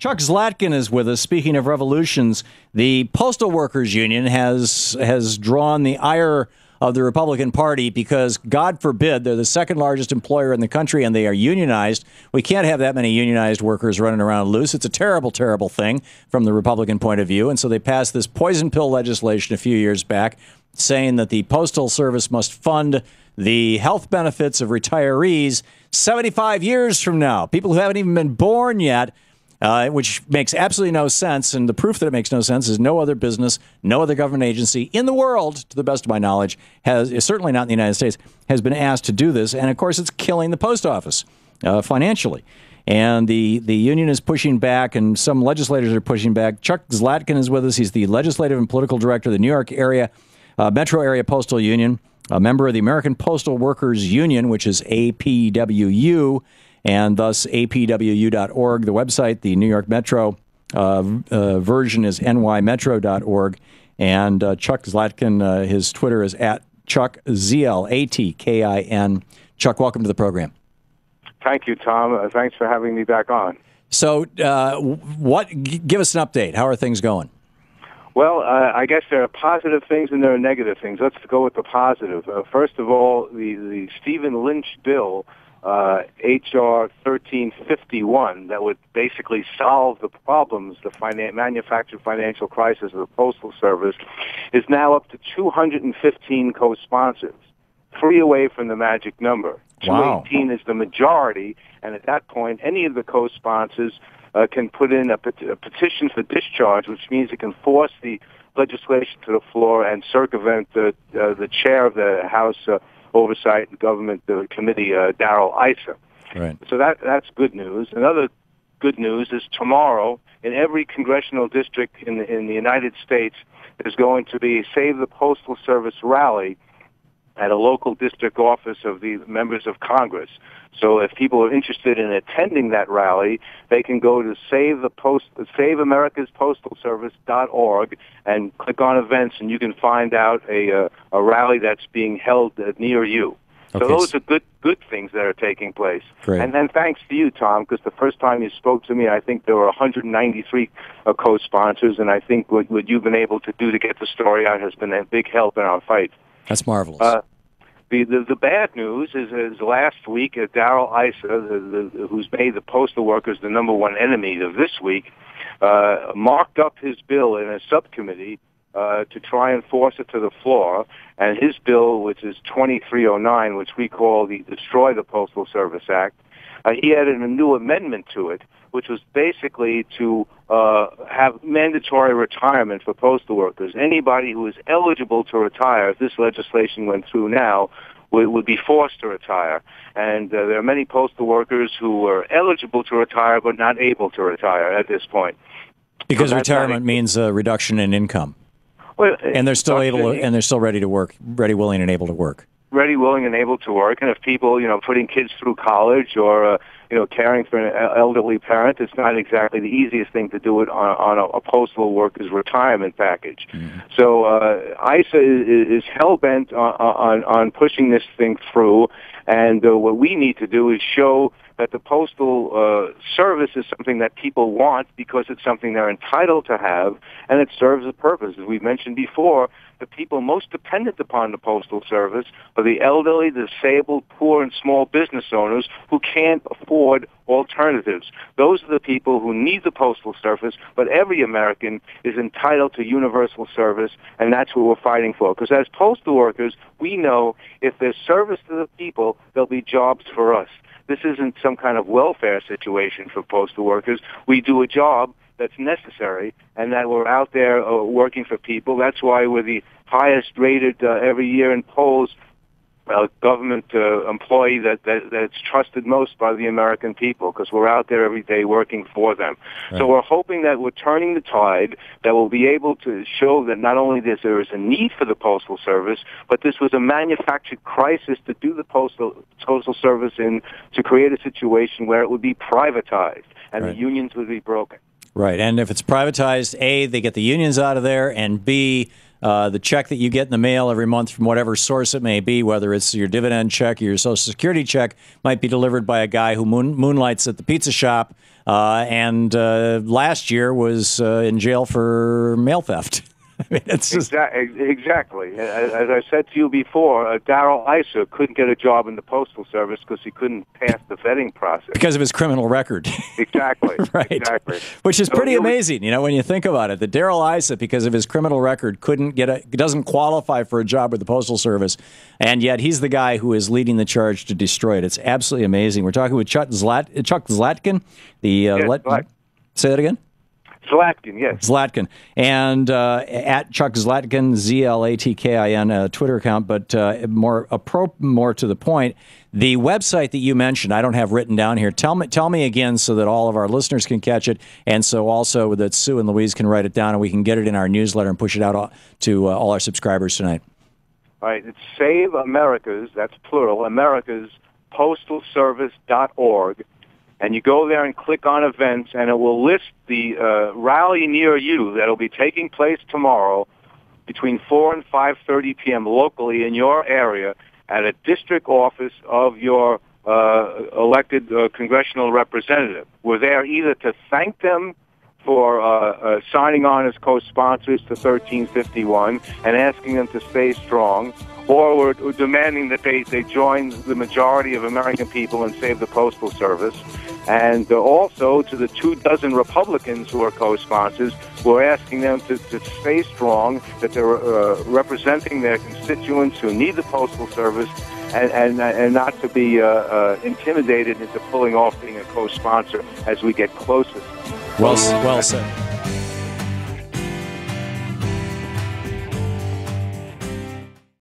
Chuck Zlatkin is with us. Speaking of revolutions, the Postal Workers Union has drawn the ire of the Republican Party because, God forbid, they're the second largest employer in the country and they are unionized. We can't have that many unionized workers running around loose. It's a terrible, terrible thing from the Republican point of view. And so they passed this poison pill legislation a few years back saying that the Postal Service must fund the health benefits of retirees 75 years from now, people who haven't even been born yet, which makes absolutely no sense. And the proof that it makes no sense is no other business, no other government agency in the world, to the best of my knowledge, certainly not in the United States, has been asked to do this. And, of course, it's killing the post office financially. And the union is pushing back, and some legislators are pushing back. Chuck Zlatkin is with us. He's the legislative and political director of the New York area Metro Area Postal Union, a member of the American Postal Workers Union, which is APWU, and thus apwu.org. The website, the New York Metro version is nymetro.org. And Chuck Zlatkin, his Twitter is at Chuck, Zlatkin. Chuck, welcome to the program. Thank you, Tom. Thanks for having me back on. So give us an update. How are things going? Well, I guess there are positive things and there are negative things. Let's go with the positive. First of all, the Stephen Lynch bill, H.R. 1351, that would basically solve the problems, the manufactured financial crisis of the Postal Service, is now up to 215 co-sponsors, 3 away from the magic number. Wow. 218 is the majority, and at that point, any of the co-sponsors can put in a petition for discharge, which means it can force the legislation to the floor and circumvent the chair of the House Oversight and Government Committee, Darrell Issa. Right. So that's good news. Another good news is tomorrow, in every congressional district in the United States, there's going to be a Save the Postal Service rally at a local district office of the members of Congress. So if people are interested in attending that rally, they can go to SaveAmericasPostalService.org and click on events, and you can find out a rally that's being held near you. So those are good things that are taking place. Great. And then thanks to you, Tom, because the first time you spoke to me, I think there were 193 co-sponsors, and I think what you've been able to do to get the story out has been a big help in our fight. That's marvelous. The bad news is last week, Darrell Issa, who's made the postal workers the number one enemy of this week, marked up his bill in a subcommittee to try and force it to the floor. And his bill, which is 2309, which we call the Destroy the Postal Service Act, he added a new amendment to it, which was basically to have mandatory retirement for postal workers. Anybody who is eligible to retire, if this legislation went through now, would be forced to retire. And there are many postal workers who are eligible to retire but not able to retire at this point. Because retirement means a reduction in income. Well, and they're still ready to work, ready, willing, and able to work. Ready, willing, and able to work. And if people, putting kids through college or, caring for an elderly parent, it's not exactly the easiest thing to do it on a postal worker's retirement package. Mm-hmm. So ISA is hell-bent on pushing this thing through. And what we need to do is show that the postal service is something that people want because it's something they're entitled to have, and it serves a purpose. As we've mentioned before, the people most dependent upon the postal service are the elderly, the disabled, poor, and small business owners who can't afford alternatives. Those are the people who need the postal service, but every American is entitled to universal service, and that's what we're fighting for. Because as postal workers, we know if there's service to the people, there'll be jobs for us. This isn't some kind of welfare situation for postal workers. We do a job that's necessary, and that we're out there working for people. That's why we're the highest rated every year in polls government employee that's trusted most by the American people, because we're out there every day working for them. Right. So we're hoping that we're turning the tide, that we'll be able to show that not only there is a need for the Postal Service, but this was a manufactured crisis to do the Postal Service to create a situation where it would be privatized and the unions would be broken. Right, and if it's privatized, A, they get the unions out of there, and B, the check that you get in the mail every month from whatever source it may be, whether it's your dividend check or your Social Security check, might be delivered by a guy who moonlights at the pizza shop and last year was in jail for mail theft. I mean, it's just... Exactly. As I said to you before, Darrell Issa couldn't get a job in the Postal Service because he couldn't pass the vetting process. Because of his criminal record. Exactly. Right. Exactly. Which is pretty amazing, you know, when you think about it. That Darrell Issa, because of his criminal record, doesn't qualify for a job with the Postal Service, and yet he's the guy who is leading the charge to destroy it. It's absolutely amazing. We're talking with Chuck Zlatkin. Say that again? Zlatkin, yes. Zlatkin. And at Chuck Zlatkin, Zlatkin, Twitter account, but more to the point, the website that you mentioned, I don't have written down here. Tell me again so that all of our listeners can catch it, and so also that Sue and Louise can write it down, and we can get it in our newsletter and push it out to all our subscribers tonight. All right. It's Save America's, that's plural, America's postalservice.org. And you go there and click on events, and it will list the rally near you that will be taking place tomorrow between 4 and 5:30 p.m. locally in your area at a district office of your elected congressional representative. We're there either to thank them for signing on as co-sponsors to 1351 and asking them to stay strong, or we're demanding that they join the majority of American people and save the Postal Service. And also to the 24 Republicans who are co-sponsors, we're asking them to stay strong, that they're representing their constituents who need the Postal Service, and not to be intimidated into pulling off being a co-sponsor as we get closer. Well said.